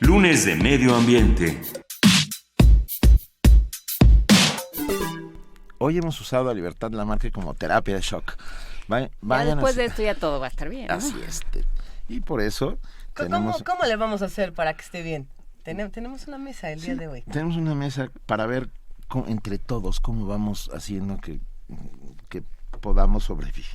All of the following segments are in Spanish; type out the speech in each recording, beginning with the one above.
Lunes de Medio Ambiente. Hoy hemos usado a Libertad Lamarque como terapia de shock. Ya después de esto ya todo va a estar bien, ¿no? Así es. Y por eso tenemos... ¿Cómo le vamos a hacer para que esté bien? Tenemos una mesa el día de hoy. Tenemos una mesa para ver entre todos cómo vamos haciendo que podamos sobrevivir.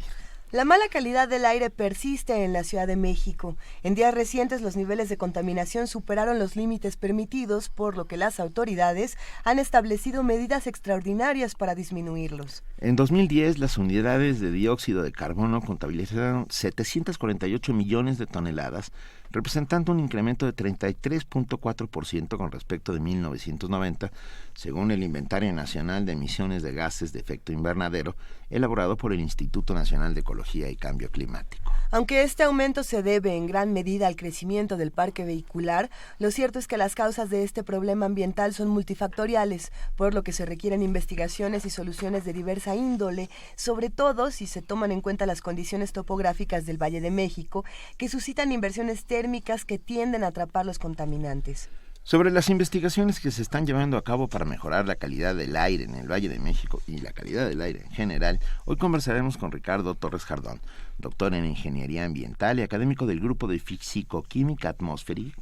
La mala calidad del aire persiste en la Ciudad de México. En días recientes los niveles de contaminación superaron los límites permitidos, por lo que las autoridades han establecido medidas extraordinarias para disminuirlos. En 2010, las unidades de dióxido de carbono contabilizaron 748 millones de toneladas, representando un incremento de 33.4% con respecto de 1990, según el Inventario Nacional de Emisiones de Gases de Efecto Invernadero, elaborado por el Instituto Nacional de Ecología y Cambio Climático. Aunque este aumento se debe en gran medida al crecimiento del parque vehicular, lo cierto es que las causas de este problema ambiental son multifactoriales, por lo que se requieren investigaciones y soluciones de diversa índole, sobre todo si se toman en cuenta las condiciones topográficas del Valle de México, que suscitan inversiones térmicas que tienden a atrapar los contaminantes. Sobre las investigaciones que se están llevando a cabo para mejorar la calidad del aire en el Valle de México y la calidad del aire en general, hoy conversaremos con Ricardo Torres Jardón, doctor en Ingeniería Ambiental y académico del Grupo de Físico-Química Atmosférica,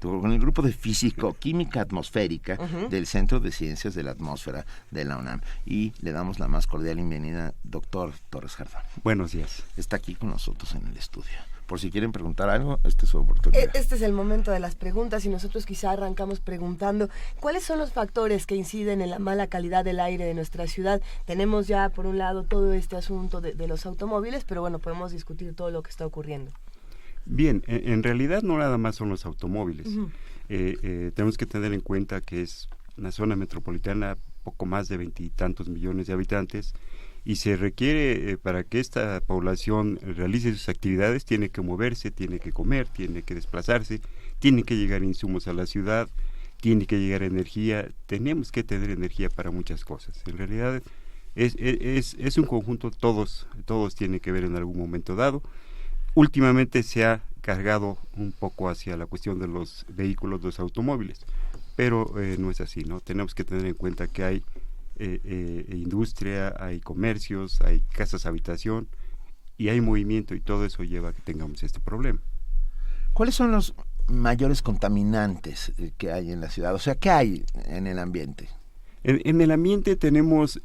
con el Grupo de Físico-Química Atmosférica del Centro de Ciencias de la Atmósfera de la UNAM. Y le damos la más cordial bienvenida, doctor Torres Jardón. Buenos días. Está aquí con nosotros en el estudio. Por si quieren preguntar algo, esta es su oportunidad. Este es el momento de las preguntas y nosotros quizá arrancamos preguntando ¿cuáles son los factores que inciden en la mala calidad del aire de nuestra ciudad? Tenemos ya por un lado todo este asunto de los automóviles, pero bueno, podemos discutir todo lo que está ocurriendo. Bien, en realidad no nada más son los automóviles. Tenemos que tener en cuenta que es una zona metropolitana, poco más de 20 y tantos millones de habitantes, y se requiere, para que esta población realice sus actividades, tiene que moverse, tiene que comer, tiene que desplazarse, tiene que llegar insumos a la ciudad, tiene que llegar energía, tenemos que tener energía para muchas cosas. En realidad es un conjunto, todos tienen que ver en algún momento dado. Últimamente se ha cargado un poco hacia la cuestión de los vehículos, los automóviles, pero no es así, ¿no? Tenemos que tener en cuenta que hay industria, hay comercios, hay casas habitación y hay movimiento, y todo eso lleva a que tengamos este problema. ¿Cuáles son los mayores contaminantes que hay en la ciudad? O sea, ¿qué hay en el ambiente? En el ambiente tenemos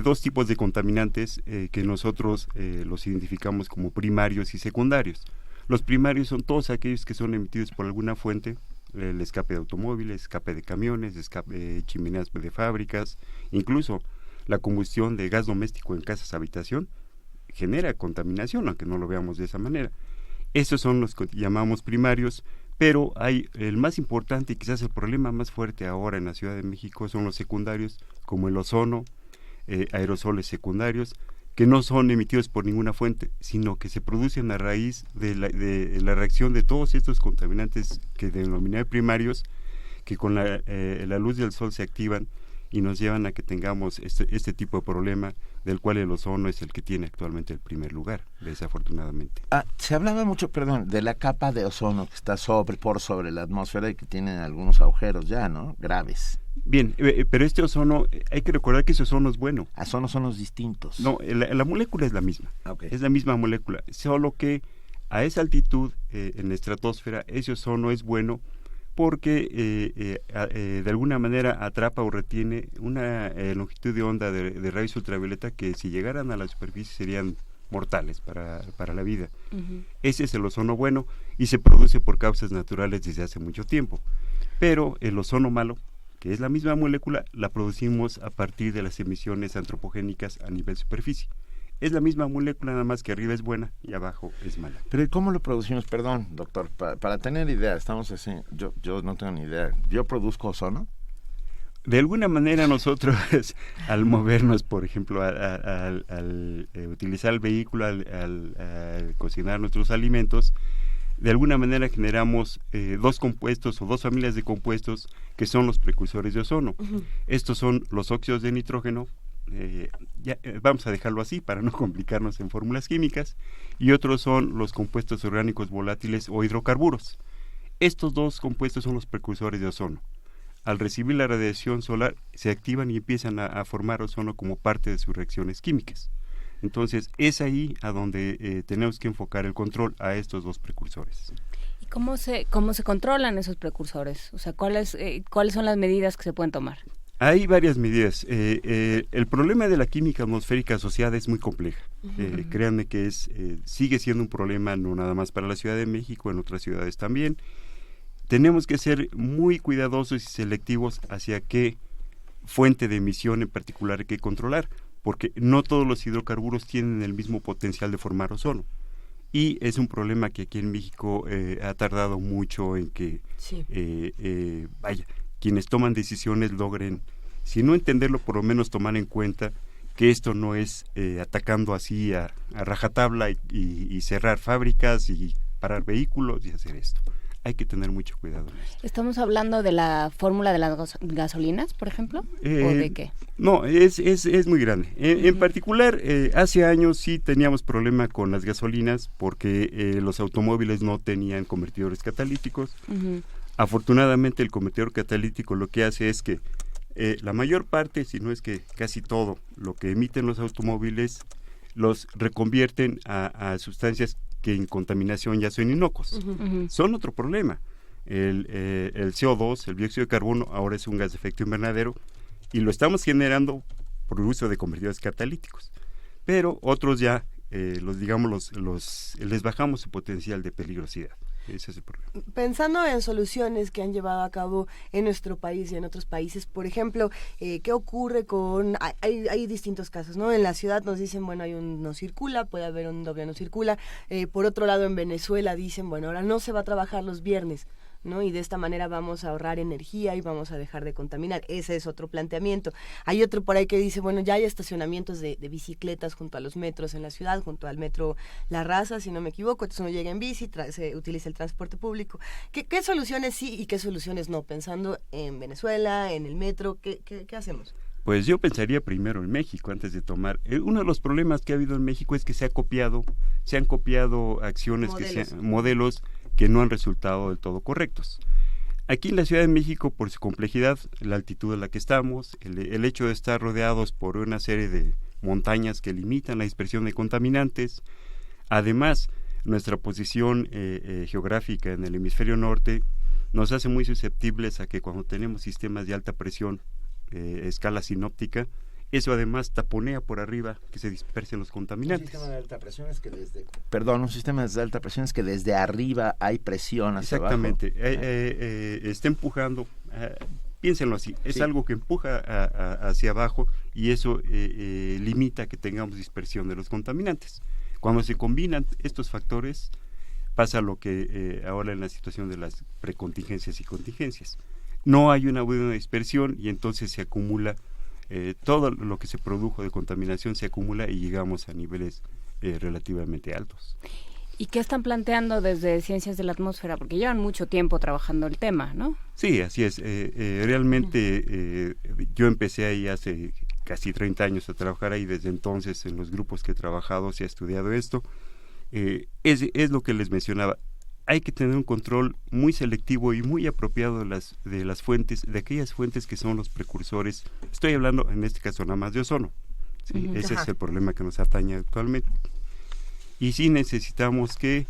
dos tipos de contaminantes que nosotros los identificamos como primarios y secundarios. Los primarios son todos aquellos que son emitidos por alguna fuente, el escape de automóviles, escape de camiones, escape de chimeneas de fábricas, incluso la combustión de gas doméstico en casas habitación genera contaminación, aunque no lo veamos de esa manera. Esos son los que llamamos primarios, pero hay el más importante y quizás el problema más fuerte ahora en la Ciudad de México son los secundarios, como el ozono, aerosoles secundarios, que no son emitidos por ninguna fuente, sino que se producen a raíz de la reacción de todos estos contaminantes que denominé primarios, que con la luz del sol se activan y nos llevan a que tengamos este tipo de problema, del cual el ozono es el que tiene actualmente el primer lugar, desafortunadamente. Se hablaba mucho, de la capa de ozono que está por sobre la atmósfera y que tiene algunos agujeros ya, ¿no? Graves. Bien, pero este ozono, hay que recordar que ese ozono es bueno. Son ozonos distintos. No, la molécula es la misma. Okay. Es la misma molécula, solo que a esa altitud, en la estratosfera, ese ozono es bueno porque de alguna manera atrapa o retiene una longitud de onda de rayos ultravioleta que si llegaran a la superficie serían mortales para la vida. Ese es el ozono bueno y se produce por causas naturales desde hace mucho tiempo. Pero el ozono malo, que es la misma molécula, la producimos a partir de las emisiones antropogénicas a nivel superficie. Es la misma molécula, nada más que arriba es buena y abajo es mala. Pero ¿cómo lo producimos? Perdón, doctor, para tener idea, estamos así, yo no tengo ni idea. ¿Yo produzco ozono? De alguna manera nosotros, al movernos, por ejemplo, al utilizar el vehículo, al cocinar nuestros alimentos, de alguna manera generamos dos compuestos o dos familias de compuestos que son los precursores de ozono. Estos son los óxidos de nitrógeno, vamos a dejarlo así para no complicarnos en fórmulas químicas, y otros son los compuestos orgánicos volátiles o hidrocarburos. Estos dos compuestos son los precursores de ozono. Al recibir la radiación solar se activan y empiezan a formar ozono como parte de sus reacciones químicas. Entonces es ahí a donde tenemos que enfocar el control a estos dos precursores. ¿Y cómo se controlan esos precursores? O sea, ¿cuáles son las medidas que se pueden tomar? Hay varias medidas. El problema de la química atmosférica asociada es muy compleja. Créanme que sigue siendo un problema no nada más para la Ciudad de México, en otras ciudades también. Tenemos que ser muy cuidadosos y selectivos hacia qué fuente de emisión en particular hay que controlar, porque no todos los hidrocarburos tienen el mismo potencial de formar ozono. Y es un problema que aquí en México ha tardado mucho en que, quienes toman decisiones logren, si no entenderlo, por lo menos tomar en cuenta que esto no es atacando así a rajatabla y cerrar fábricas y parar vehículos y hacer esto. Hay que tener mucho cuidado en esto. ¿Estamos hablando de la fórmula de las gasolinas, por ejemplo? ¿O de qué? No, es muy grande. En particular, hace años sí teníamos problema con las gasolinas porque los automóviles no tenían convertidores catalíticos. Afortunadamente, el convertidor catalítico lo que hace es que la mayor parte, si no es que casi todo, lo que emiten los automóviles los reconvierten a sustancias que en contaminación ya son inocuos. Son otro problema. El CO2, el dióxido de carbono, ahora es un gas de efecto invernadero y lo estamos generando por el uso de convertidores catalíticos. Pero otros ya, les bajamos su potencial de peligrosidad. Ese es el problema. Pensando en soluciones que han llevado a cabo en nuestro país y en otros países, por ejemplo, ¿qué ocurre con...? Hay distintos casos, ¿no? En la ciudad nos dicen, bueno, hay un no circula, puede haber un doble no circula. Por otro lado, en Venezuela dicen, bueno, ahora no se va a trabajar los viernes, ¿no? Y de esta manera vamos a ahorrar energía y vamos a dejar de contaminar. Ese es otro planteamiento. Hay otro por ahí que dice, bueno, ya hay estacionamientos de bicicletas junto a los metros en la ciudad, junto al metro La Raza, si no me equivoco, entonces uno llega en bici, se utiliza el transporte público. ¿Qué soluciones sí y qué soluciones no? Pensando en Venezuela, en el metro, ¿qué hacemos? Pues yo pensaría primero en México antes de tomar. Uno de los problemas que ha habido en México es que se han copiado acciones, modelos que no han resultado del todo correctos. Aquí en la Ciudad de México, por su complejidad, la altitud a la que estamos, el hecho de estar rodeados por una serie de montañas que limitan la dispersión de contaminantes, además nuestra posición geográfica en el hemisferio norte nos hace muy susceptibles a que cuando tenemos sistemas de alta presión, escala sinóptica, eso además taponea por arriba que se dispersen los contaminantes. Un sistema de alta presión es que desde arriba hay presión hacia Exactamente. abajo. Está empujando, piénsenlo así, es algo que empuja hacia abajo y eso limita que tengamos dispersión de los contaminantes. Cuando se combinan estos factores, pasa lo que ahora en la situación de las precontingencias y contingencias. No hay una buena dispersión y entonces se acumula todo lo que se produjo de contaminación se acumula y llegamos a niveles relativamente altos. ¿Y qué están planteando desde Ciencias de la Atmósfera? Porque llevan mucho tiempo trabajando el tema, ¿no? Sí, así es. Realmente yo empecé ahí hace casi 30 años a trabajar ahí. Desde entonces en los grupos que he trabajado se ha estudiado esto. Es lo que les mencionaba. Hay que tener un control muy selectivo y muy apropiado de las fuentes, de aquellas fuentes que son los precursores. Estoy hablando en este caso nada más de ozono. ¿Sí? Ese es el problema que nos atañe actualmente. Y sí necesitamos que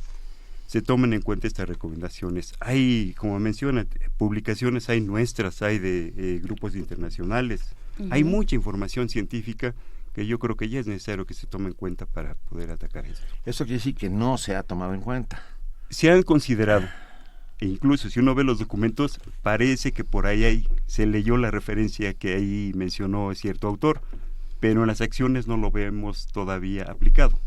se tomen en cuenta estas recomendaciones. Hay, como mencionan, publicaciones, hay nuestras, hay de grupos internacionales. Hay mucha información científica que yo creo que ya es necesario que se tome en cuenta para poder atacar esto. Eso quiere decir que no se ha tomado en cuenta. Se han considerado, e incluso si uno ve los documentos, parece que por ahí se leyó la referencia que ahí mencionó cierto autor, pero en las acciones no lo vemos todavía aplicado.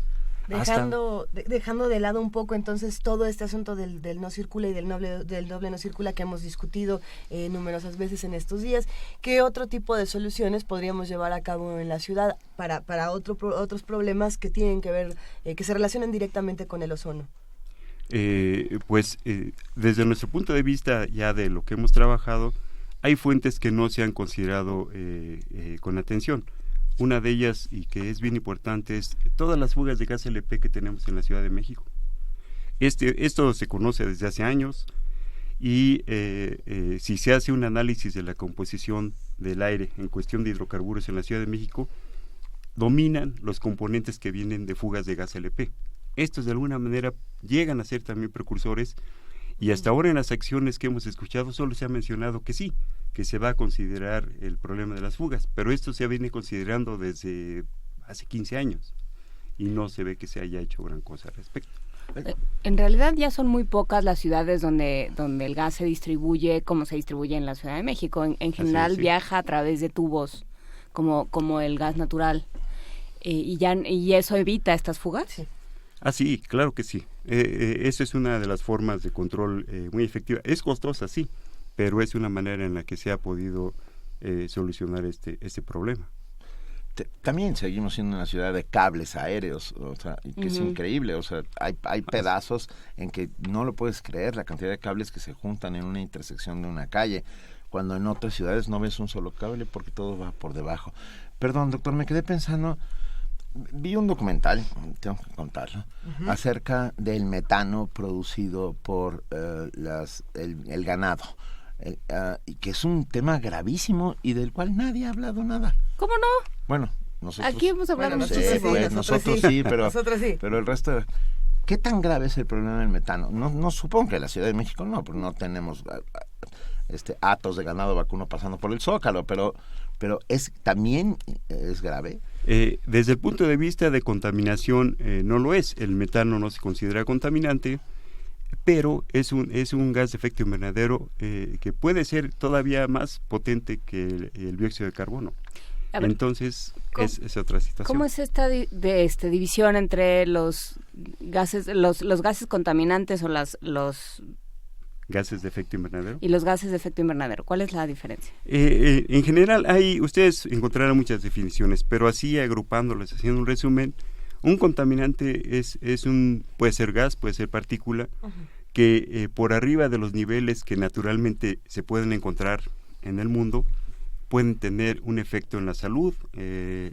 Dejando de lado un poco entonces todo este asunto del no circula y del doble no circula que hemos discutido numerosas veces en estos días, ¿qué otro tipo de soluciones podríamos llevar a cabo en la ciudad para otros problemas que tienen que ver, que se relacionan directamente con el ozono? Desde nuestro punto de vista ya de lo que hemos trabajado, hay fuentes que no se han considerado con atención. Una de ellas, y que es bien importante, es todas las fugas de gas LP que tenemos en la Ciudad de México. Esto se conoce desde hace años y si se hace un análisis de la composición del aire en cuestión de hidrocarburos en la Ciudad de México, dominan los componentes que vienen de fugas de gas LP. Estos de alguna manera llegan a ser también precursores, y hasta ahora en las acciones que hemos escuchado solo se ha mencionado que sí, que se va a considerar el problema de las fugas, pero esto se viene considerando desde hace 15 años y no se ve que se haya hecho gran cosa al respecto. En realidad ya son muy pocas las ciudades donde el gas se distribuye como se distribuye en la Ciudad de México. En general es, sí. Viaja a través de tubos como el gas natural, y eso evita estas fugas. Sí. Ah, sí, claro que sí. Esa es una de las formas de control muy efectiva. Es costosa, sí, pero es una manera en la que se ha podido solucionar este problema. También seguimos siendo una ciudad de cables aéreos, o sea, que es increíble, o sea, hay pedazos en que no lo puedes creer, la cantidad de cables que se juntan en una intersección de una calle, cuando en otras ciudades no ves un solo cable porque todo va por debajo. Perdón, doctor, me quedé pensando, vi un documental, tengo que contarlo, acerca del metano producido por el ganado, y que es un tema gravísimo y del cual nadie ha hablado nada. ¿Cómo no? Bueno, nosotros... Aquí hemos hablado nosotros sí, pero el resto... ¿Qué tan grave es el problema del metano? No supongo que en la Ciudad de México no, porque no tenemos hatos de ganado vacuno pasando por el Zócalo, pero también es grave. Desde el punto de vista de contaminación no lo es. El metano no se considera contaminante, pero es un gas de efecto invernadero que puede ser todavía más potente que el dióxido de carbono. Ver, entonces es otra situación. ¿Cómo es esta división entre los gases contaminantes o los gases de efecto invernadero y los gases de efecto invernadero? ¿Cuál es la diferencia? En general ustedes encontrarán muchas definiciones, pero así agrupándolas, haciendo un resumen, un contaminante puede ser gas, puede ser partícula, que por arriba de los niveles que naturalmente se pueden encontrar en el mundo, pueden tener un efecto en la salud,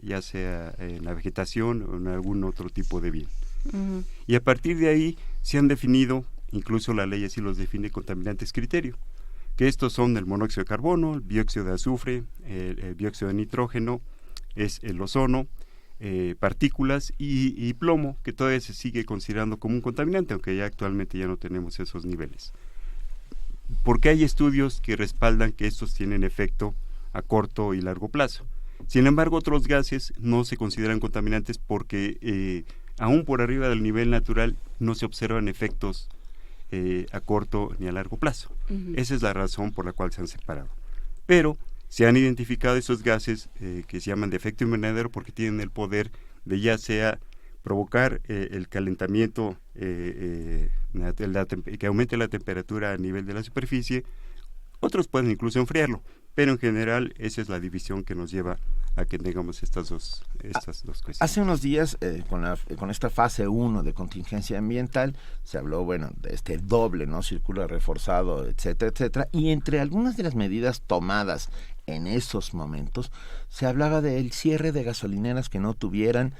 ya sea en la vegetación o en algún otro tipo de bien. Y a partir de ahí se han definido, incluso la ley así los define, contaminantes criterio, que estos son el monóxido de carbono, el dióxido de azufre, el dióxido de nitrógeno, es el ozono, partículas y plomo, que todavía se sigue considerando como un contaminante, aunque ya actualmente ya no tenemos esos niveles. Porque hay estudios que respaldan que estos tienen efecto a corto y largo plazo. Sin embargo, otros gases no se consideran contaminantes porque aún por arriba del nivel natural no se observan efectos a corto ni a largo plazo. Esa es la razón por la cual se han separado. Pero se han identificado esos gases que se llaman de efecto invernadero porque tienen el poder de ya sea provocar el calentamiento, que aumente la temperatura a nivel de la superficie. Otros pueden incluso enfriarlo, pero en general esa es la división que nos lleva a que tengamos estas dos cuestiones. Hace unos días, con esta fase 1 de contingencia ambiental, se habló, de este doble, ¿no? Círculo reforzado, etcétera, etcétera, y entre algunas de las medidas tomadas en esos momentos, se hablaba del cierre de gasolineras que no tuvieran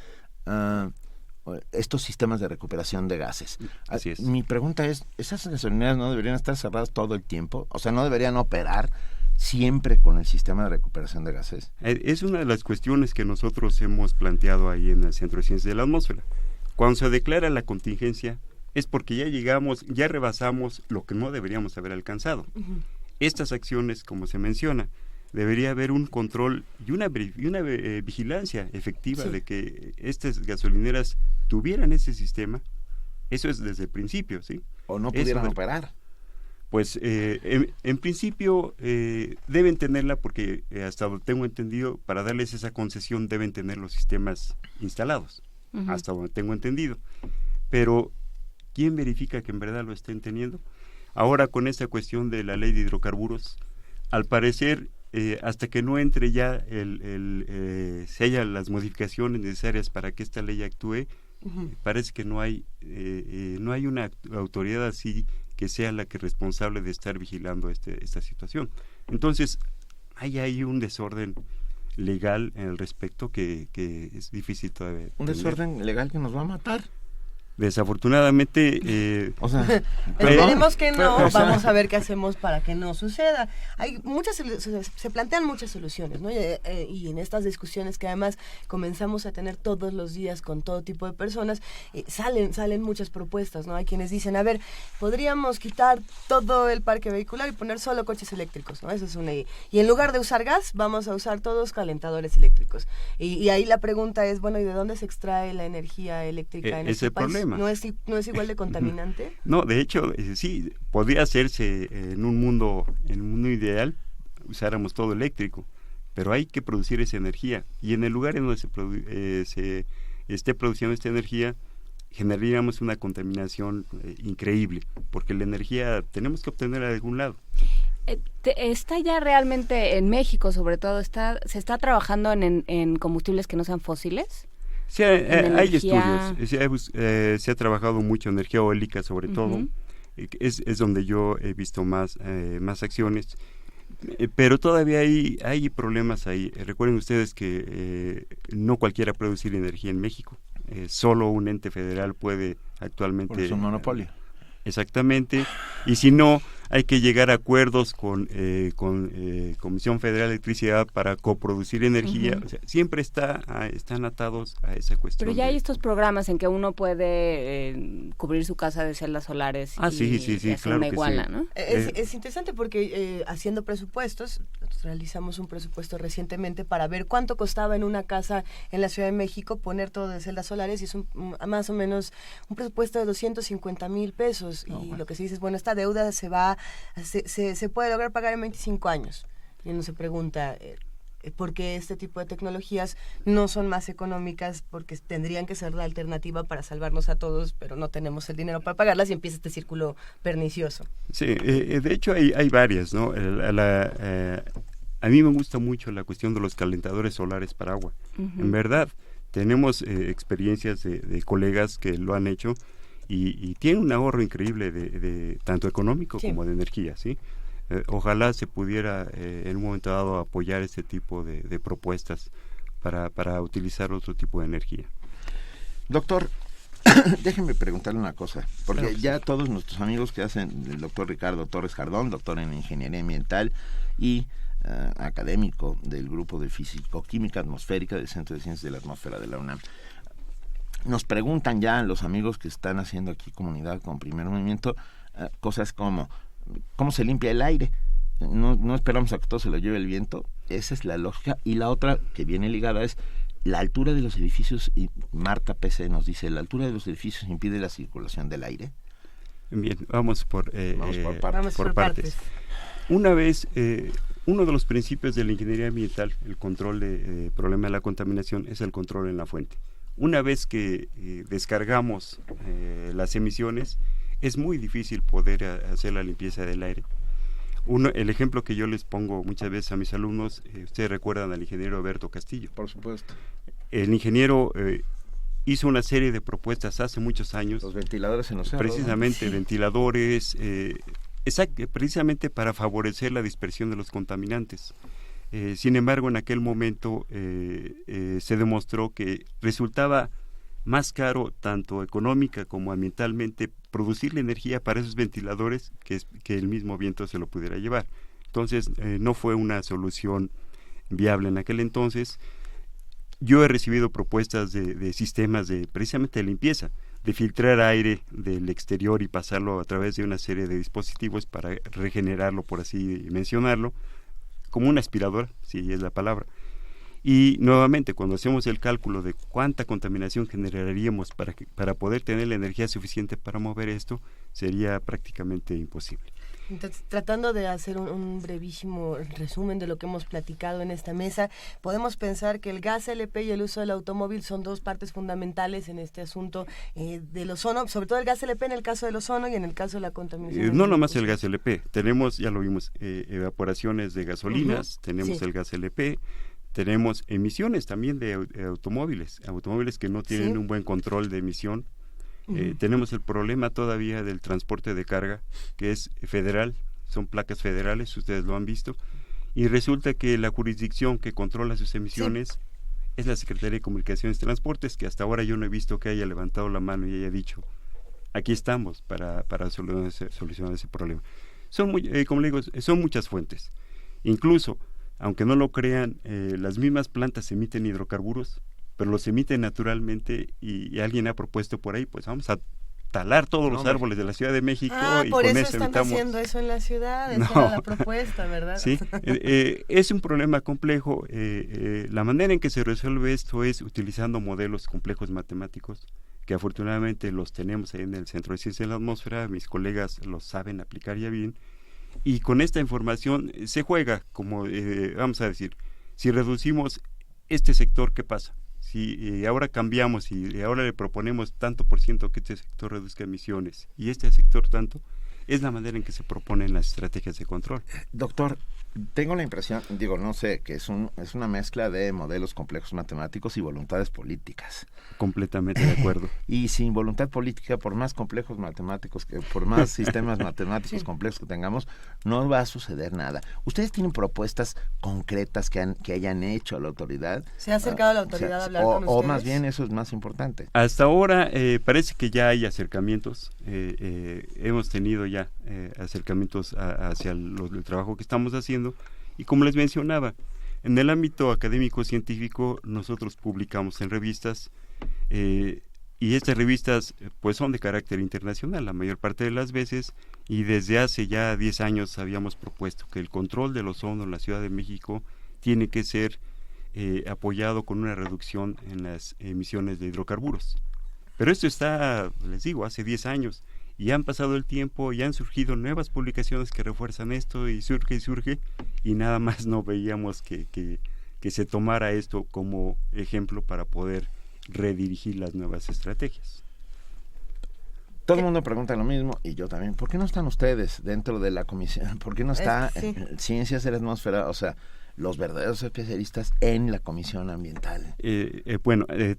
estos sistemas de recuperación de gases. Así es. Mi pregunta es, ¿esas gasolineras no deberían estar cerradas todo el tiempo? O sea, ¿no deberían operar siempre con el sistema de recuperación de gases? Es una de las cuestiones que nosotros hemos planteado ahí en el Centro de Ciencias de la Atmósfera. Cuando se declara la contingencia es porque ya rebasamos lo que no deberíamos haber alcanzado. Estas acciones, como se menciona, debería haber un control y una vigilancia efectiva de que estas gasolineras tuvieran ese sistema. Eso es desde el principio, ¿sí? O no pudieran operar. Pues en principio deben tenerla porque hasta donde tengo entendido, para darles esa concesión deben tener los sistemas instalados, hasta donde tengo entendido. Pero ¿quién verifica que en verdad lo estén teniendo? Ahora con esta cuestión de la ley de hidrocarburos, al parecer hasta que no entre ya se haya las modificaciones necesarias para que esta ley actúe, parece que no hay una autoridad así que sea la que es responsable de estar vigilando esta situación. Entonces, hay un desorden legal en el respecto que es difícil todavía. Un desorden legal que nos va a matar. Desafortunadamente, O sea, esperemos que no, o sea, vamos a ver qué hacemos para que no suceda. Hay se plantean muchas soluciones, ¿no? Y en estas discusiones que además comenzamos a tener todos los días con todo tipo de personas, salen muchas propuestas, ¿no? Hay quienes dicen, a ver, podríamos quitar todo el parque vehicular y poner solo coches eléctricos, ¿no? Eso es una idea. Y en lugar de usar gas, vamos a usar todos calentadores eléctricos. Y ahí la pregunta es, bueno, ¿y de dónde se extrae la energía eléctrica en este país? Problema. ¿No es igual de contaminante? No, de hecho, sí, podría hacerse en un mundo ideal, usáramos todo eléctrico, pero hay que producir esa energía, y en el lugar en donde se esté produciendo esta energía, generaríamos una contaminación increíble, porque la energía tenemos que obtenerla de algún lado. Está ya realmente en México, sobre todo, se está trabajando en combustibles que no sean fósiles. Sí, hay estudios, se ha trabajado mucho en energía eólica sobre todo, es donde yo he visto más acciones, pero todavía hay problemas ahí. Recuerden ustedes que no cualquiera puede producir energía en México, solo un ente federal puede actualmente... Porque es un monopolio. Exactamente, y si no, hay que llegar a acuerdos con Comisión Federal de Electricidad para coproducir energía. O sea, siempre están atados a esa cuestión. Pero ya hay estos programas en que uno puede cubrir su casa de celdas solares y hacer claro una iguala, sí. ¿no? Es interesante porque haciendo presupuestos, realizamos un presupuesto recientemente para ver cuánto costaba en una casa en la Ciudad de México poner todo de celdas solares, y es más o menos un presupuesto de 250,000 pesos. Y lo que se dice es, bueno, esta deuda se puede lograr pagar en 25 años. Y uno se pregunta, ¿por qué este tipo de tecnologías no son más económicas? Porque tendrían que ser la alternativa para salvarnos a todos, pero no tenemos el dinero para pagarlas, y empieza este círculo pernicioso. Sí, de hecho hay varias, ¿no? A mí me gusta mucho la cuestión de los calentadores solares para agua. En verdad, tenemos experiencias de colegas que lo han hecho, y tiene un ahorro increíble de tanto económico como de energía, ¿sí? Ojalá se pudiera en un momento dado apoyar este tipo de propuestas para utilizar otro tipo de energía. Doctor, déjenme preguntarle una cosa, porque ya todos nuestros amigos que hacen, el doctor Ricardo Torres Jardón, doctor en Ingeniería Ambiental y académico del Grupo de Físico-Química Atmosférica del Centro de Ciencias de la Atmósfera de la UNAM, nos preguntan ya los amigos que están haciendo aquí comunidad con Primer Movimiento, cosas como ¿cómo se limpia el aire? No esperamos a que todo se lo lleve el viento. Esa es la lógica. Y la otra que viene ligada es la altura de los edificios. Y Marta PC nos dice, ¿la altura de los edificios impide la circulación del aire? Bien, vamos por partes. Una vez, uno de los principios de la ingeniería ambiental, el control de problema de la contaminación, es el control en la fuente. Una vez que descargamos las emisiones, es muy difícil poder hacer la limpieza del aire. El ejemplo que yo les pongo muchas veces a mis alumnos, ustedes recuerdan al ingeniero Alberto Castillo. Por supuesto. El ingeniero hizo una serie de propuestas hace muchos años. Los ventiladores en los cerros. Precisamente, ¿no? Ventiladores, precisamente para favorecer la dispersión de los contaminantes. Sin embargo, en aquel momento se demostró que resultaba más caro, tanto económica como ambientalmente, producir la energía para esos ventiladores que el mismo viento se lo pudiera llevar. Entonces, no fue una solución viable en aquel entonces. Yo he recibido propuestas de sistemas precisamente de limpieza, de filtrar aire del exterior y pasarlo a través de una serie de dispositivos para regenerarlo, por así mencionarlo, como una aspiradora, si es la palabra. Y nuevamente, cuando hacemos el cálculo de cuánta contaminación generaríamos para poder tener la energía suficiente para mover esto, sería prácticamente imposible. Entonces, tratando de hacer un brevísimo resumen de lo que hemos platicado en esta mesa, podemos pensar que el gas LP y el uso del automóvil son dos partes fundamentales en este asunto del ozono, sobre todo el gas LP en el caso del ozono y en el caso de la contaminación. No nomás el gas LP, tenemos, ya lo vimos, evaporaciones de gasolinas, tenemos el gas LP, tenemos emisiones también de automóviles que no tienen un buen control de emisión. Tenemos el problema todavía del transporte de carga, que es federal, son placas federales, ustedes lo han visto, y resulta que la jurisdicción que controla sus emisiones es la Secretaría de Comunicaciones y Transportes, que hasta ahora yo no he visto que haya levantado la mano y haya dicho, aquí estamos para solucionar ese problema. Como le digo, son muchas fuentes. Incluso, aunque no lo crean, las mismas plantas emiten hidrocarburos, pero los emiten naturalmente y alguien ha propuesto por ahí, pues vamos a talar todos los árboles de la Ciudad de México y por con eso están haciendo eso en la ciudad, esa era la propuesta, ¿verdad? Sí, es un problema complejo. La manera en que se resuelve esto es utilizando modelos complejos matemáticos, que afortunadamente los tenemos ahí en el Centro de Ciencia de la Atmósfera, mis colegas los saben aplicar ya bien, y con esta información se juega, como vamos a decir, si reducimos este sector, ¿qué pasa? Si ahora cambiamos y ahora le proponemos tanto por ciento que este sector reduzca emisiones y este sector tanto, es la manera en que se proponen las estrategias de control. Doctor, tengo la impresión, no sé, que es una mezcla de modelos complejos matemáticos y voluntades políticas. Completamente de acuerdo. Y sin voluntad política, por más complejos matemáticos, por más sistemas matemáticos complejos que tengamos, no va a suceder nada. ¿Ustedes tienen propuestas concretas que hayan hecho a la autoridad? ¿Se ha acercado a la autoridad a hablar con ustedes? O más bien, eso es más importante. Hasta ahora parece que ya hay acercamientos. Hemos tenido ya acercamientos hacia el trabajo que estamos haciendo, y como les mencionaba, en el ámbito académico científico nosotros publicamos en revistas y estas revistas pues son de carácter internacional la mayor parte de las veces, y desde hace ya 10 años habíamos propuesto que el control del ozono en la Ciudad de México tiene que ser apoyado con una reducción en las emisiones de hidrocarburos. Pero esto está, les digo, hace 10 años. Y han pasado el tiempo y han surgido nuevas publicaciones que refuerzan esto y surge, y nada más no veíamos que se tomara esto como ejemplo para poder redirigir las nuevas estrategias. Todo el mundo pregunta lo mismo, y yo también. ¿Por qué no están ustedes dentro de la comisión? ¿Por qué no está Ciencias de la Atmósfera, o sea, los verdaderos especialistas en la Comisión Ambiental?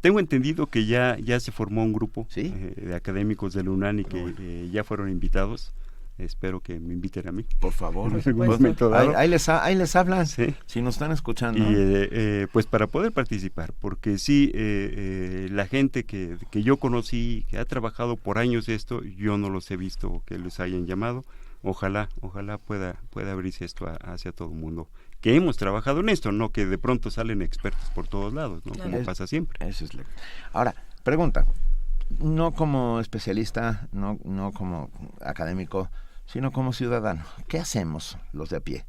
Tengo entendido que ya se formó un grupo de académicos de la UNAM y que ya fueron invitados. Espero que me inviten a mí. Por favor. En algún momento dado. Ahí les hablan, si nos están escuchando. Y pues para poder participar, porque sí, la gente que yo conocí, que ha trabajado por años esto, yo no los he visto que les hayan llamado. Ojalá pueda abrirse esto hacia todo el mundo, que hemos trabajado en esto, no que de pronto salen expertos por todos lados, ¿no? Como pasa siempre. Eso es Ahora, pregunta, no como especialista, no como académico, sino como ciudadano. ¿Qué hacemos los de a pie?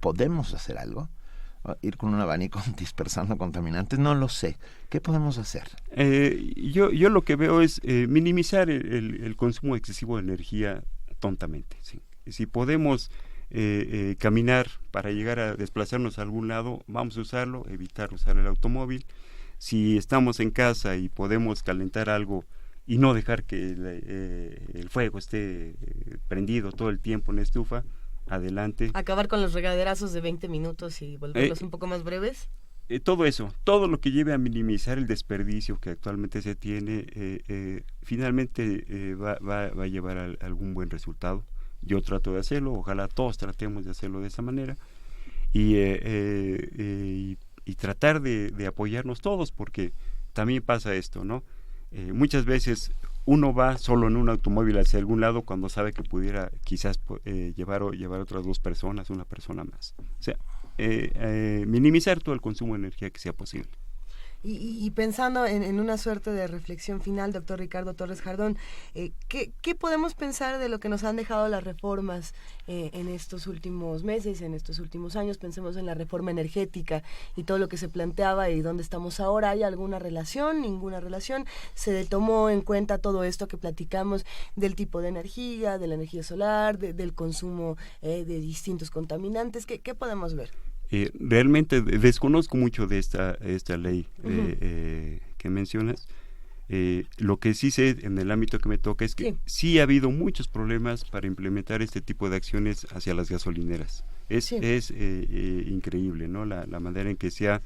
¿Podemos hacer algo? ¿Ir con un abanico dispersando contaminantes? No lo sé. ¿Qué podemos hacer? Yo lo que veo es minimizar el consumo excesivo de energía tontamente. ¿Sí? Si podemos caminar para llegar a desplazarnos a algún lado, vamos a usarlo, evitar usar el automóvil. Si estamos en casa y podemos calentar algo y no dejar que el fuego esté prendido todo el tiempo en la estufa, adelante. Acabar con los regaderazos de 20 minutos y volverlos un poco más breves. Todo eso, todo lo que lleve a minimizar el desperdicio que actualmente se tiene, finalmente va a llevar a algún buen resultado. Yo trato de hacerlo, ojalá todos tratemos de hacerlo de esa manera, y tratar de apoyarnos todos, porque también pasa esto, ¿no? Muchas veces uno va solo en un automóvil hacia algún lado cuando sabe que pudiera quizás llevar otras 2 personas, una persona más. O sea, minimizar todo el consumo de energía que sea posible. Y pensando en una suerte de reflexión final, doctor Ricardo Torres Jardón, ¿qué podemos pensar de lo que nos han dejado las reformas en estos últimos meses, en estos últimos años? Pensemos en la reforma energética y todo lo que se planteaba y dónde estamos ahora. ¿Hay alguna relación? ¿Ninguna relación? ¿Se tomó en cuenta todo esto que platicamos del tipo de energía, de la energía solar, del consumo de distintos contaminantes? ¿Qué podemos ver? Realmente desconozco mucho de esta ley que mencionas. Lo que sí sé en el ámbito que me toca es que sí ha habido muchos problemas para implementar este tipo de acciones hacia las gasolineras. Es increíble, ¿no? La manera en que se ha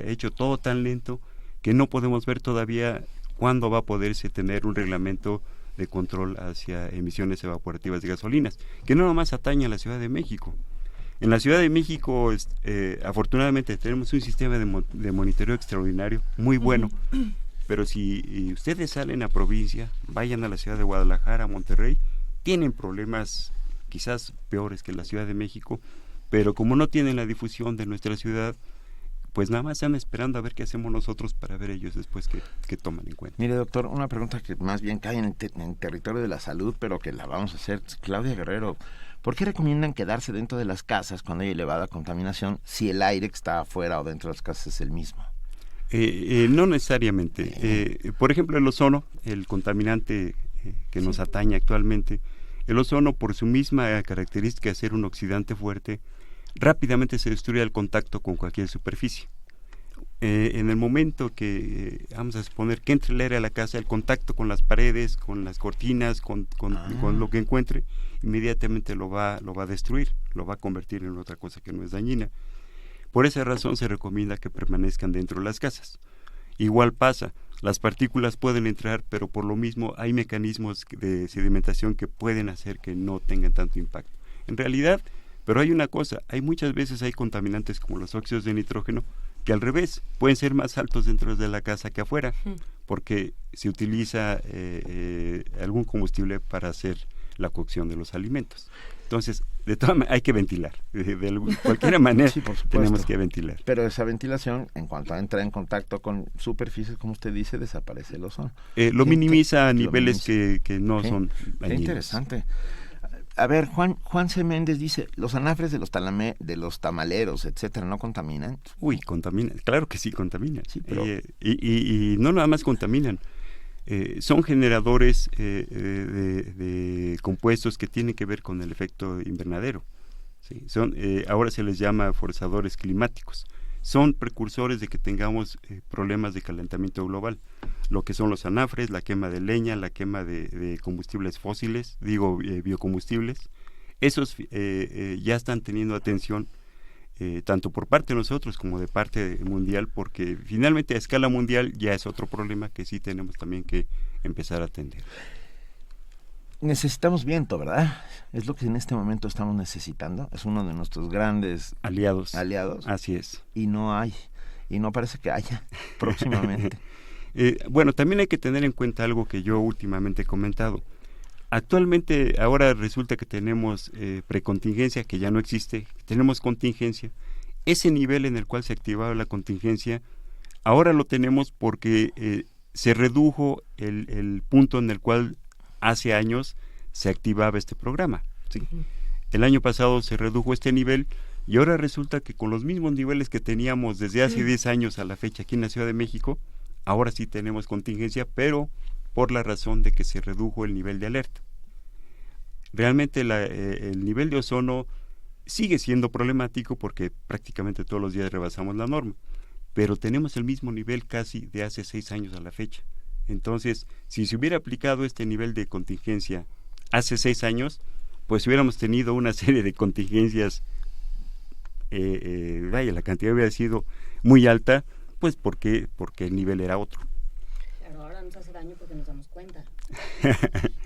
hecho todo tan lento que no podemos ver todavía cuándo va a poderse tener un reglamento de control hacia emisiones evaporativas de gasolinas, que no nomás atañe a la Ciudad de México. En la Ciudad de México, afortunadamente, tenemos un sistema de monitoreo extraordinario, muy bueno, pero si ustedes salen a provincia, vayan a la ciudad de Guadalajara, a Monterrey, tienen problemas quizás peores que la Ciudad de México, pero como no tienen la difusión de nuestra ciudad, pues nada más están esperando a ver qué hacemos nosotros para ver ellos después que toman en cuenta. Mire, doctor, una pregunta que más bien cae en territorio de la salud, pero que la vamos a hacer. Claudia Guerrero, ¿por qué recomiendan quedarse dentro de las casas cuando hay elevada contaminación si el aire que está afuera o dentro de las casas es el mismo? No necesariamente. Por ejemplo, el ozono, el contaminante que nos atañe actualmente, el ozono, por su misma característica de ser un oxidante fuerte, rápidamente se destruye al contacto con cualquier superficie. En el momento que, vamos a suponer que entre el aire a la casa, el contacto con las paredes, con las cortinas, con lo que encuentre, inmediatamente lo va a destruir, lo va a convertir en otra cosa que no es dañina. Por esa razón se recomienda que permanezcan dentro de las casas. Igual pasa, las partículas pueden entrar, pero por lo mismo hay mecanismos de sedimentación que pueden hacer que no tengan tanto impacto. En realidad, pero hay una cosa, muchas veces hay contaminantes como los óxidos de nitrógeno que al revés pueden ser más altos dentro de la casa que afuera, porque se utiliza algún combustible para hacer la cocción de los alimentos. Entonces, de todas maneras, hay que ventilar. De cualquier manera, sí, tenemos que ventilar. Pero esa ventilación, en cuanto entra en contacto con superficies, como usted dice, desaparece el ozono. Lo minimiza a niveles que no son dañinos. Qué interesante. A ver, Juan C. Méndez dice, los anafres de los tamaleros, etcétera, ¿no contaminan? Uy, contaminan, claro que sí contaminan. Sí, pero... y no nada más contaminan, son generadores de compuestos que tienen que ver con el efecto invernadero. ¿Sí? Ahora se les llama forzadores climáticos. Son precursores de que tengamos problemas de calentamiento global. Lo que son los anafres, la quema de leña, la quema de combustibles fósiles, biocombustibles, esos ya están teniendo atención tanto por parte de nosotros como de parte mundial, porque finalmente a escala mundial ya es otro problema que sí tenemos también que empezar a atender. Necesitamos viento, ¿verdad? Es lo que en este momento estamos necesitando. Es uno de nuestros grandes aliados. Así es. Y no hay, y no parece que haya próximamente. Bueno, también hay que tener en cuenta algo que yo últimamente he comentado. Actualmente, ahora resulta que tenemos precontingencia, que ya no existe, tenemos contingencia. Ese nivel en el cual se activaba la contingencia, ahora lo tenemos porque se redujo el punto en el cual hace años se activaba este programa. ¿Sí? El año pasado se redujo este nivel y ahora resulta que con los mismos niveles que teníamos desde hace 10 años a la fecha aquí en la Ciudad de México, ahora sí tenemos contingencia, pero por la razón de que se redujo el nivel de alerta. Realmente el nivel de ozono sigue siendo problemático porque prácticamente todos los días rebasamos la norma, pero tenemos el mismo nivel casi de hace 6 años a la fecha. Entonces, si se hubiera aplicado este nivel de contingencia hace 6 años, pues hubiéramos tenido una serie de contingencias, la cantidad hubiera sido muy alta, pues porque el nivel era otro. Pero ahora nos hace daño porque nos damos cuenta.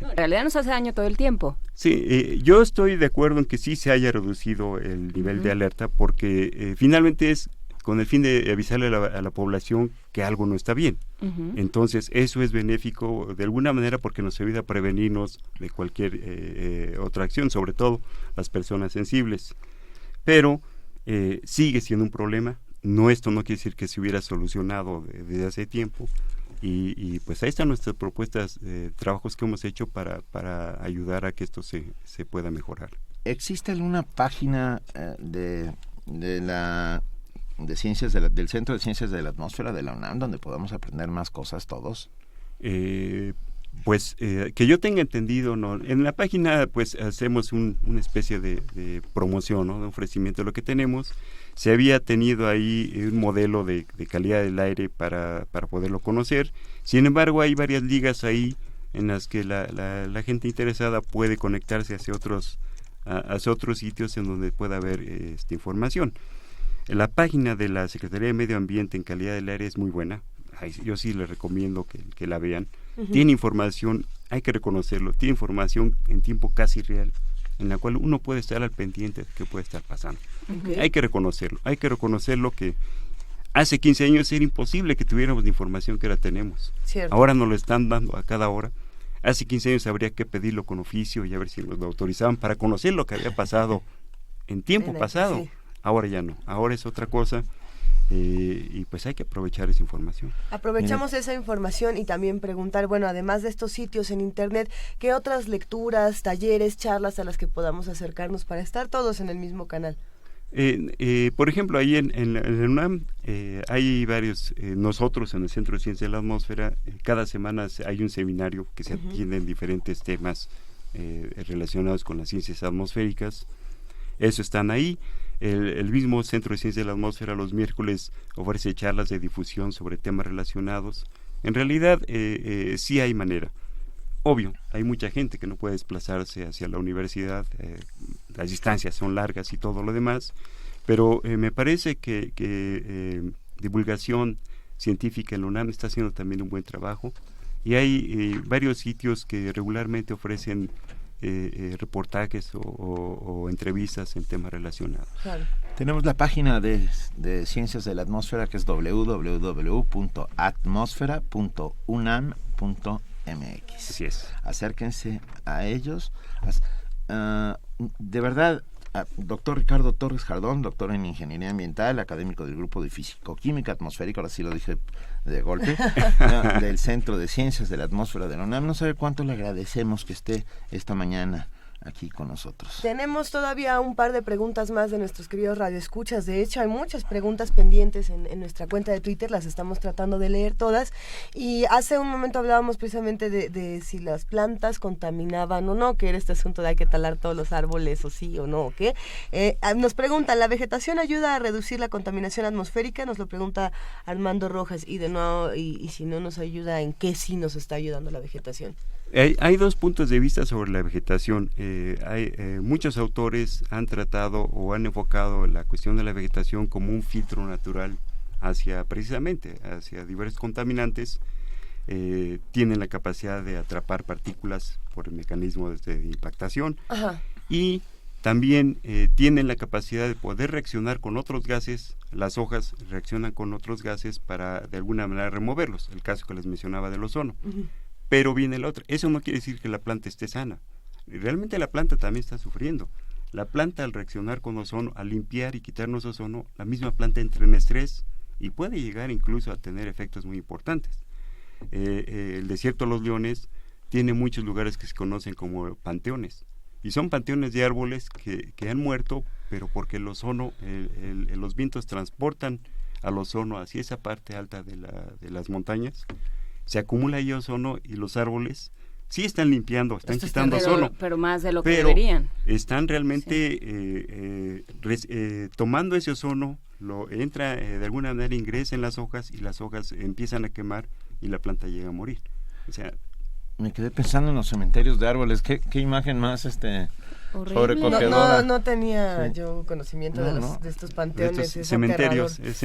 No, en realidad nos hace daño todo el tiempo. Sí, yo estoy de acuerdo en que sí se haya reducido el nivel de alerta porque finalmente es con el fin de avisarle a la población que algo no está bien. Entonces, eso es benéfico de alguna manera porque nos ayuda a prevenirnos de cualquier otra acción, sobre todo las personas sensibles. Pero sigue siendo un problema. Esto no quiere decir que se hubiera solucionado desde hace tiempo. Y pues ahí están nuestras propuestas, trabajos que hemos hecho para ayudar a que esto se pueda mejorar. ¿Existe alguna página de ciencias del Centro de Ciencias de la Atmósfera de la UNAM donde podamos aprender más cosas todos? Pues que yo tenga entendido, no. En la página pues hacemos una especie de promoción, ¿no? De ofrecimiento de lo que tenemos. Se había tenido ahí un modelo de calidad del aire para poderlo conocer. Sin embargo, hay varias ligas ahí en las que la gente interesada puede conectarse hacia otros sitios en donde pueda haber esta información. La página de la Secretaría de Medio Ambiente en calidad del aire es muy buena. Yo sí les recomiendo que la vean. Tiene información, hay que reconocerlo, tiene información en tiempo casi real en la cual uno puede estar al pendiente de qué puede estar pasando. Okay. Hay que reconocerlo que hace 15 años era imposible que tuviéramos la información que ahora tenemos. Cierto. Ahora nos lo están dando a cada hora. Hace 15 años habría que pedirlo con oficio y a ver si nos lo autorizaban para conocer lo que había pasado en tiempo pasado. Sí. Ahora ya no, ahora es otra cosa. Y pues hay que aprovechar esa información. Aprovechamos esa información y también preguntar, bueno, además de estos sitios en internet, ¿qué otras lecturas, talleres, charlas a las que podamos acercarnos para estar todos en el mismo canal? Por ejemplo, ahí en la UNAM hay varios, nosotros en el Centro de Ciencias de la Atmósfera, cada semana hay un seminario que se atiende en diferentes temas relacionados con las ciencias atmosféricas. Eso están ahí. El mismo Centro de Ciencias de la Atmósfera los miércoles ofrece charlas de difusión sobre temas relacionados. En realidad sí hay manera. Obvio, hay mucha gente que no puede desplazarse hacia la universidad, las distancias son largas y todo lo demás, pero me parece que divulgación científica en la UNAM está haciendo también un buen trabajo y hay varios sitios que regularmente ofrecen reportajes o entrevistas en temas relacionados. Claro. Tenemos la página de Ciencias de la Atmósfera, que es www.atmosfera.unam.mx. Así es. Acérquense a ellos. De verdad, doctor Ricardo Torres Jardón, doctor en Ingeniería Ambiental, académico del Grupo de Físico-Química Atmosférica, ahora sí lo dije de golpe, del Centro de Ciencias de la Atmósfera de la UNAM. No sabe cuánto le agradecemos que esté esta mañana aquí con nosotros. Tenemos todavía un par de preguntas más de nuestros queridos radioescuchas. De hecho, hay muchas preguntas pendientes en nuestra cuenta de Twitter, las estamos tratando de leer todas. Y hace un momento hablábamos precisamente de si las plantas contaminaban o no, que era este asunto de hay que talar todos los árboles o sí o no, o qué. Nos preguntan, ¿la vegetación ayuda a reducir la contaminación atmosférica? Nos lo pregunta Armando Rojas. Y de nuevo, y si no nos ayuda, ¿en qué sí nos está ayudando la vegetación? Hay dos puntos de vista sobre la vegetación. Muchos autores han tratado o han enfocado la cuestión de la vegetación como un filtro natural hacia diversos contaminantes. Tienen la capacidad de atrapar partículas por el mecanismo de impactación. Ajá. Y también tienen la capacidad de poder reaccionar con otros gases. Las hojas reaccionan con otros gases para de alguna manera removerlos, el caso que les mencionaba del ozono. Uh-huh. Pero viene el otro. Eso no quiere decir que la planta esté sana. Realmente la planta también está sufriendo. La planta, al reaccionar con ozono, al limpiar y quitarnos ozono, la misma planta entra en estrés y puede llegar incluso a tener efectos muy importantes. El desierto de los Leones tiene muchos lugares que se conocen como panteones. Y son panteones de árboles que han muerto, pero porque el ozono, los vientos transportan al ozono hacia esa parte alta de las montañas. Se acumula ahí ozono y los árboles sí están limpiando, están quitando ozono. Pero más de lo que deberían. Están realmente tomando ese ozono, entra de alguna manera, ingresa en las hojas y las hojas empiezan a quemar y la planta llega a morir. O sea, me quedé pensando en los cementerios de árboles. ¿Qué imagen más sobrecogedora? No tenía yo conocimiento de estos panteones. Cementerios es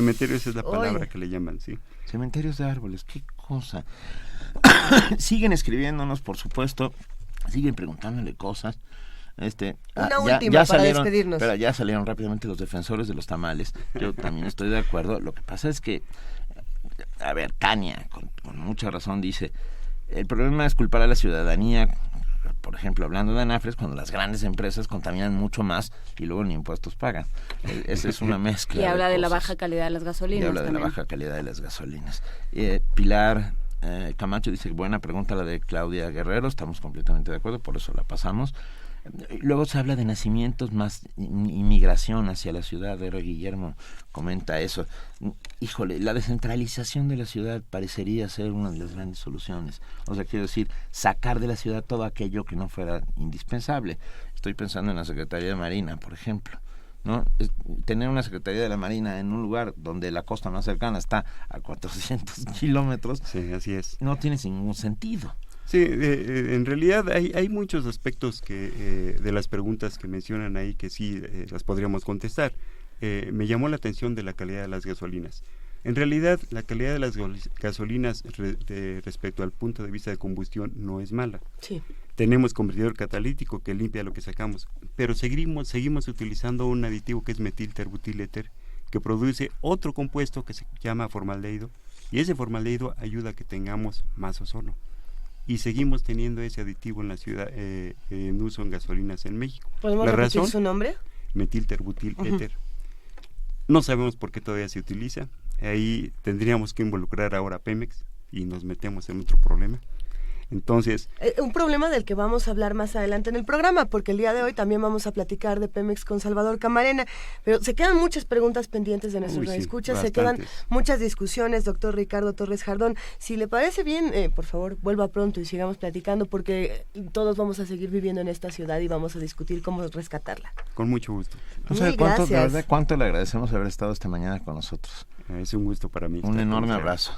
la palabra que le llaman, sí. Cementerios de árboles, qué cosa. Siguen escribiéndonos, por supuesto, siguen preguntándole cosas. Una última para despedirnos. Pero ya salieron rápidamente los defensores de los tamales. Yo también estoy de acuerdo. Lo que pasa es que, a ver, Tania, con mucha razón, dice, el problema es culpar a la ciudadanía, por ejemplo, hablando de Anafres, cuando las grandes empresas contaminan mucho más y luego ni impuestos pagan. Esa es una mezcla. Y habla de la cosas. baja calidad de las gasolinas. Y habla de la baja calidad de las gasolinas. Pilar Camacho dice, buena pregunta la de Claudia Guerrero, estamos completamente de acuerdo, por eso la pasamos. Luego se habla de nacimientos más inmigración hacia la ciudad. Héroe Guillermo comenta eso. Híjole, la descentralización de la ciudad parecería ser una de las grandes soluciones. O sea, quiero decir, sacar de la ciudad todo aquello que no fuera indispensable. Estoy pensando en la Secretaría de Marina, por ejemplo, ¿no? Tener una Secretaría de la Marina en un lugar donde la costa más cercana está a 400 kilómetros, sí, así es. No tiene ningún sentido. Sí, en realidad hay muchos aspectos de las preguntas que mencionan ahí que sí las podríamos contestar. Me llamó la atención de la calidad de las gasolinas. En realidad, la calidad de las gasolinas respecto al punto de vista de combustión no es mala. Sí. Tenemos convertidor catalítico que limpia lo que sacamos, pero seguimos utilizando un aditivo que es metilterbutil-éter, que produce otro compuesto que se llama formaldehído, y ese formaldehído ayuda a que tengamos más ozono. Y seguimos teniendo ese aditivo en la ciudad, en uso en gasolinas en México. ¿Podemos repetir su nombre? Metilterbutil-éter. No sabemos por qué todavía se utiliza. Ahí tendríamos que involucrar ahora a Pemex y nos metemos en otro problema. Entonces, un problema del que vamos a hablar más adelante en el programa, porque el día de hoy también vamos a platicar de Pemex con Salvador Camarena, pero se quedan muchas preguntas pendientes de nuestros radioescuchas, se quedan muchas discusiones, doctor Ricardo Torres Jardón. Si le parece bien, por favor, vuelva pronto y sigamos platicando, porque todos vamos a seguir viviendo en esta ciudad y vamos a discutir cómo rescatarla. Con mucho gusto. No sé cuánto le agradecemos haber estado esta mañana con nosotros. Es un gusto para mí. Un enorme abrazo.